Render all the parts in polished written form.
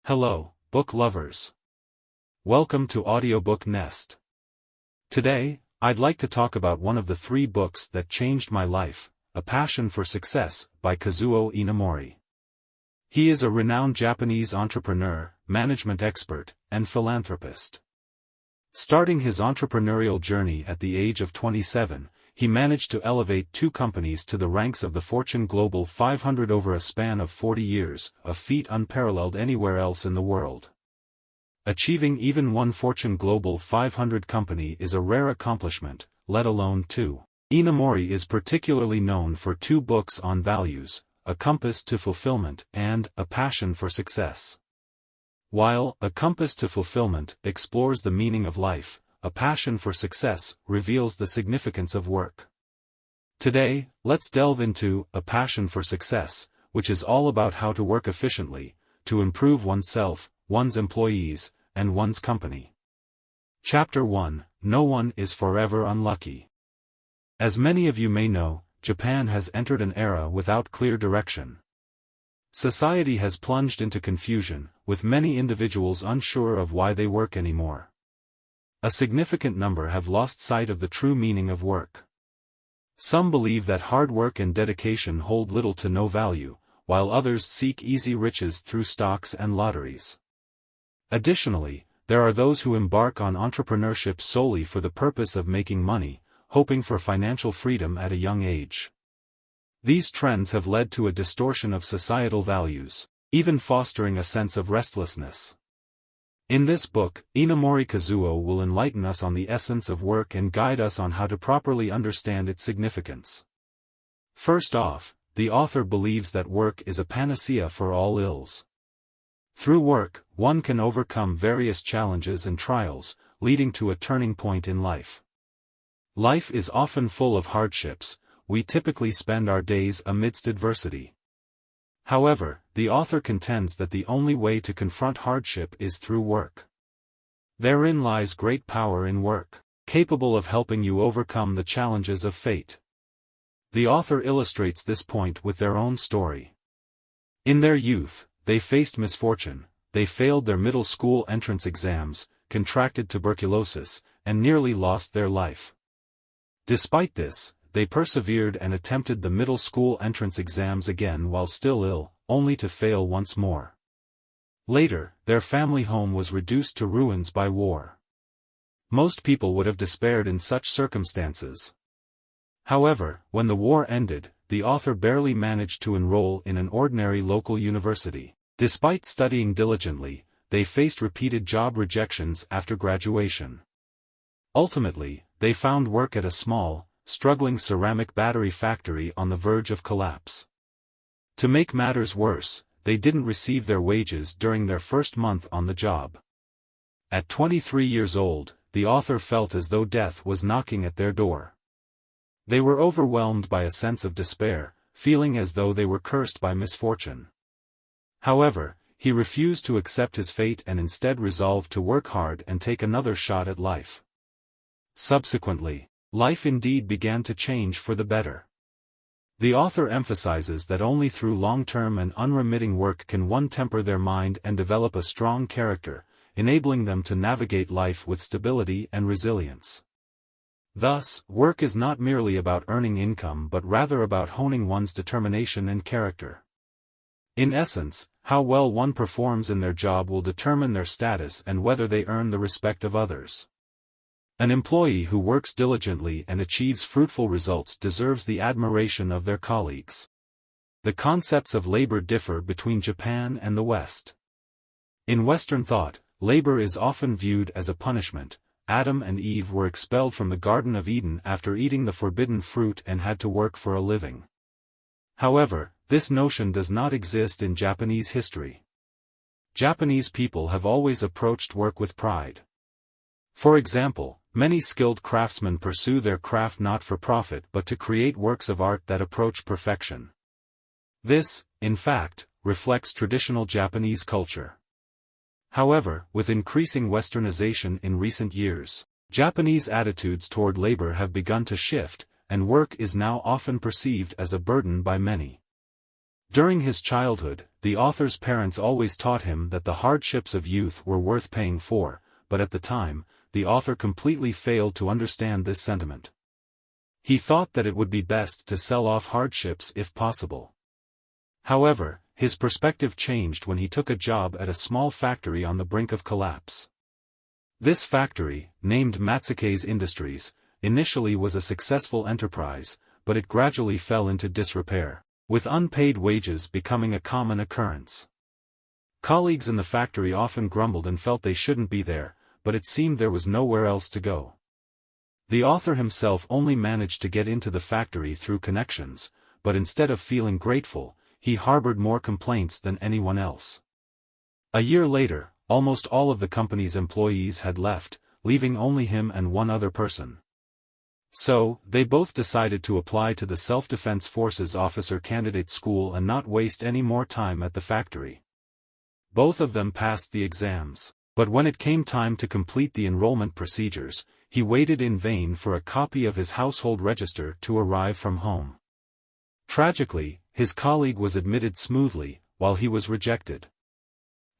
Hello, book lovers. Welcome to Audiobook Nest. Today, I'd like to talk about one of the 3 books that changed my life, A Passion for Success, by Kazuo Inamori. He is a renowned Japanese entrepreneur, management expert, and philanthropist. Starting his entrepreneurial journey at the age of 27, he managed to elevate 2 companies to the ranks of the Fortune Global 500 over a span of 40 years, a feat unparalleled anywhere else in the world. Achieving even one Fortune Global 500 company is a rare accomplishment, let alone 2. Inamori is particularly known for 2 books on values, A Compass to Fulfillment and A Passion for Success. While A Compass to Fulfillment explores the meaning of life, A Passion for Success reveals the significance of work. Today, let's delve into A Passion for Success, which is all about how to work efficiently, to improve oneself, one's employees, and one's company. Chapter 1: No One is Forever Unlucky. As many of you may know, Japan has entered an era without clear direction. Society has plunged into confusion, with many individuals unsure of why they work anymore. A significant number have lost sight of the true meaning of work. Some believe that hard work and dedication hold little to no value, while others seek easy riches through stocks and lotteries. Additionally, there are those who embark on entrepreneurship solely for the purpose of making money, hoping for financial freedom at a young age. These trends have led to a distortion of societal values, even fostering a sense of restlessness. In this book, Inamori Kazuo will enlighten us on the essence of work and guide us on how to properly understand its significance. First off, the author believes that work is a panacea for all ills. Through work, one can overcome various challenges and trials, leading to a turning point in life. Life is often full of hardships. We typically spend our days amidst adversity. However, the author contends that the only way to confront hardship is through work. Therein lies great power in work, capable of helping you overcome the challenges of fate. The author illustrates this point with their own story. In their youth, they faced misfortune. They failed their middle school entrance exams, contracted tuberculosis, and nearly lost their life. Despite this, they persevered and attempted the middle school entrance exams again while still ill, only to fail once more. Later, their family home was reduced to ruins by war. Most people would have despaired in such circumstances. However, when the war ended, the author barely managed to enroll in an ordinary local university. Despite studying diligently, they faced repeated job rejections after graduation. Ultimately, they found work at a small, struggling ceramic battery factory on the verge of collapse. To make matters worse, they didn't receive their wages during their first month on the job. At 23 years old, the author felt as though death was knocking at their door. They were overwhelmed by a sense of despair, feeling as though they were cursed by misfortune. However, he refused to accept his fate and instead resolved to work hard and take another shot at life. Subsequently, life indeed began to change for the better. The author emphasizes that only through long-term and unremitting work can one temper their mind and develop a strong character, enabling them to navigate life with stability and resilience. Thus, work is not merely about earning income but rather about honing one's determination and character. In essence, how well one performs in their job will determine their status and whether they earn the respect of others. An employee who works diligently and achieves fruitful results deserves the admiration of their colleagues. The concepts of labor differ between Japan and the West. In Western thought, labor is often viewed as a punishment. Adam and Eve were expelled from the Garden of Eden after eating the forbidden fruit and had to work for a living. However, this notion does not exist in Japanese history. Japanese people have always approached work with pride. For example, many skilled craftsmen pursue their craft not for profit but to create works of art that approach perfection. This, in fact, reflects traditional Japanese culture. However, with increasing westernization in recent years, Japanese attitudes toward labor have begun to shift, and work is now often perceived as a burden by many. During his childhood, the author's parents always taught him that the hardships of youth were worth paying for, but at the time, the author completely failed to understand this sentiment. He thought that it would be best to sell off hardships if possible. However, his perspective changed when he took a job at a small factory on the brink of collapse. This factory, named Matsuke's Industries, initially was a successful enterprise, but it gradually fell into disrepair, with unpaid wages becoming a common occurrence. Colleagues in the factory often grumbled and felt they shouldn't be there, but it seemed there was nowhere else to go. The author himself only managed to get into the factory through connections, but instead of feeling grateful, he harbored more complaints than anyone else. A year later, almost all of the company's employees had left, leaving only him and one other person. So, they both decided to apply to the Self-Defense Forces Officer Candidate School and not waste any more time at the factory. Both of them passed the exams, but when it came time to complete the enrollment procedures, he waited in vain for a copy of his household register to arrive from home. Tragically, his colleague was admitted smoothly, while he was rejected.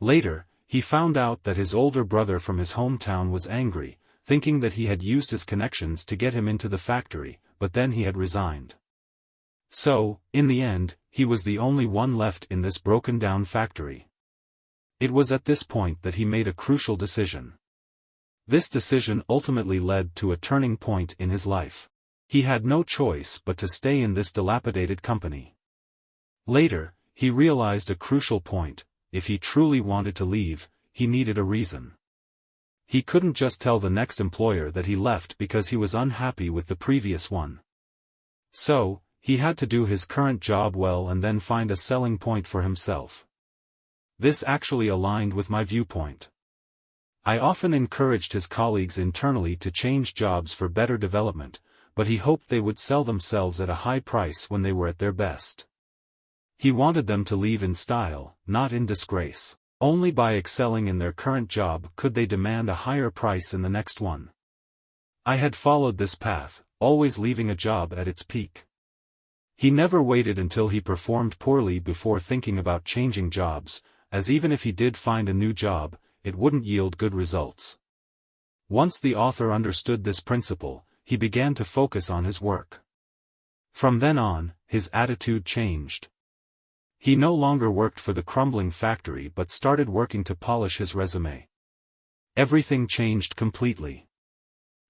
Later, he found out that his older brother from his hometown was angry, thinking that he had used his connections to get him into the factory, but then he had resigned. So, in the end, he was the only one left in this broken-down factory. It was at this point that he made a crucial decision. This decision ultimately led to a turning point in his life. He had no choice but to stay in this dilapidated company. Later, he realized a crucial point: if he truly wanted to leave, he needed a reason. He couldn't just tell the next employer that he left because he was unhappy with the previous one. So, he had to do his current job well and then find a selling point for himself. This actually aligned with my viewpoint. I often encouraged his colleagues internally to change jobs for better development, but he hoped they would sell themselves at a high price when they were at their best. He wanted them to leave in style, not in disgrace. Only by excelling in their current job could they demand a higher price in the next one. I had followed this path, always leaving a job at its peak. He never waited until he performed poorly before thinking about changing jobs, as even if he did find a new job, it wouldn't yield good results. Once the author understood this principle, he began to focus on his work. From then on, his attitude changed. He no longer worked for the crumbling factory but started working to polish his resume. Everything changed completely.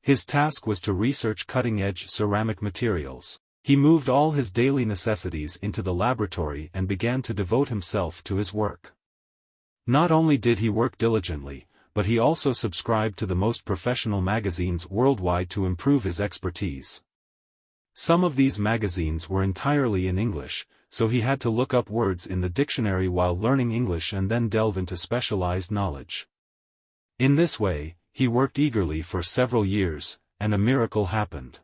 His task was to research cutting-edge ceramic materials. He moved all his daily necessities into the laboratory and began to devote himself to his work. Not only did he work diligently, but he also subscribed to the most professional magazines worldwide to improve his expertise. Some of these magazines were entirely in English, so he had to look up words in the dictionary while learning English and then delve into specialized knowledge. In this way, he worked eagerly for several years, and a miracle happened.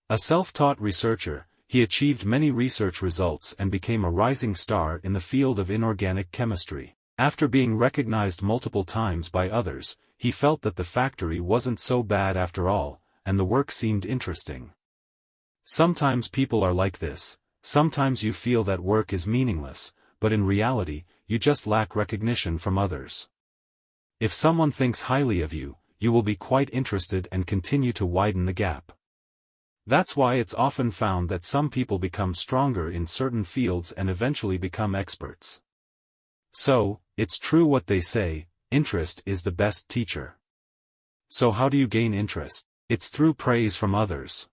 A self-taught researcher, he achieved many research results and became a rising star in the field of inorganic chemistry. After being recognized multiple times by others, he felt that the factory wasn't so bad after all, and the work seemed interesting. Sometimes people are like this. Sometimes you feel that work is meaningless, but in reality, you just lack recognition from others. If someone thinks highly of you, you will be quite interested and continue to widen the gap. That's why it's often found that some people become stronger in certain fields and eventually become experts. So, it's true what they say, interest is the best teacher. So how do you gain interest? It's through praise from others.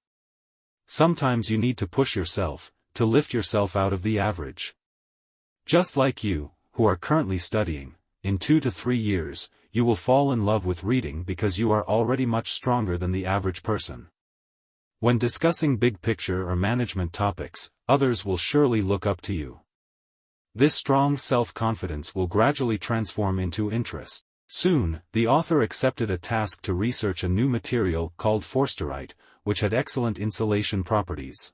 Sometimes you need to push yourself, to lift yourself out of the average. Just like you, who are currently studying, in 2 to 3 years, you will fall in love with reading because you are already much stronger than the average person. When discussing big picture or management topics, others will surely look up to you. This strong self-confidence will gradually transform into interest. Soon, the author accepted a task to research a new material called forsterite, which had excellent insulation properties.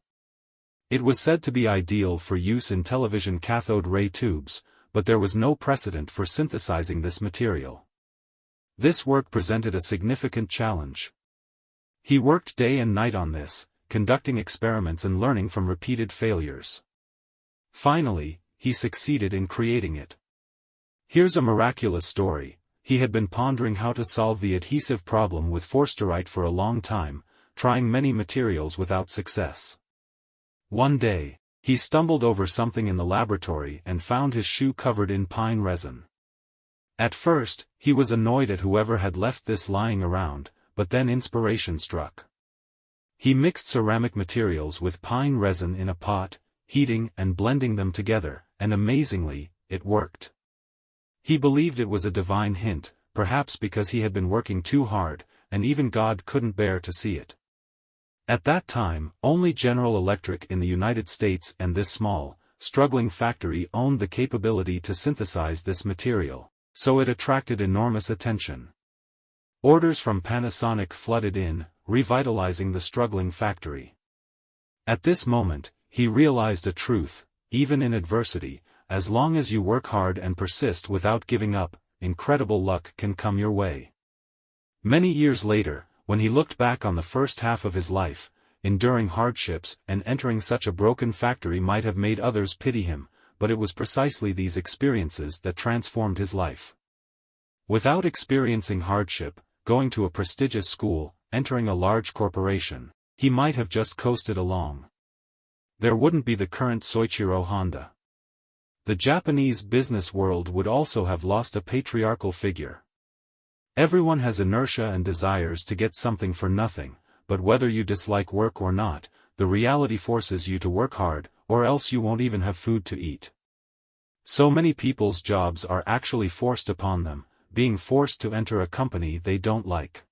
It was said to be ideal for use in television cathode ray tubes, but there was no precedent for synthesizing this material. This work presented a significant challenge. He worked day and night on this, conducting experiments and learning from repeated failures. Finally, he succeeded in creating it. Here's a miraculous story. He had been pondering how to solve the adhesive problem with forsterite for a long time, trying many materials without success. One day, he stumbled over something in the laboratory and found his shoe covered in pine resin. At first, he was annoyed at whoever had left this lying around, but then inspiration struck. He mixed ceramic materials with pine resin in a pot, heating and blending them together, and amazingly, it worked. He believed it was a divine hint, perhaps because he had been working too hard, and even God couldn't bear to see it. At that time, only General Electric in the United States and this small, struggling factory owned the capability to synthesize this material, so it attracted enormous attention. Orders from Panasonic flooded in, revitalizing the struggling factory. At this moment, he realized a truth: even in adversity, as long as you work hard and persist without giving up, incredible luck can come your way. Many years later, when he looked back on the first half of his life, enduring hardships and entering such a broken factory might have made others pity him, but it was precisely these experiences that transformed his life. Without experiencing hardship, going to a prestigious school, entering a large corporation, he might have just coasted along. There wouldn't be the current Soichiro Honda. The Japanese business world would also have lost a patriarchal figure. Everyone has inertia and desires to get something for nothing, but whether you dislike work or not, the reality forces you to work hard, or else you won't even have food to eat. So many people's jobs are actually forced upon them, being forced to enter a company they don't like.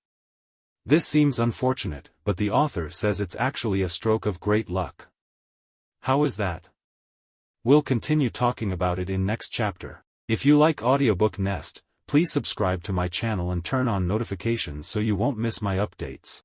This seems unfortunate, but the author says it's actually a stroke of great luck. How is that? We'll continue talking about it in next chapter. If you like Audiobook Nest, please subscribe to my channel and turn on notifications so you won't miss my updates.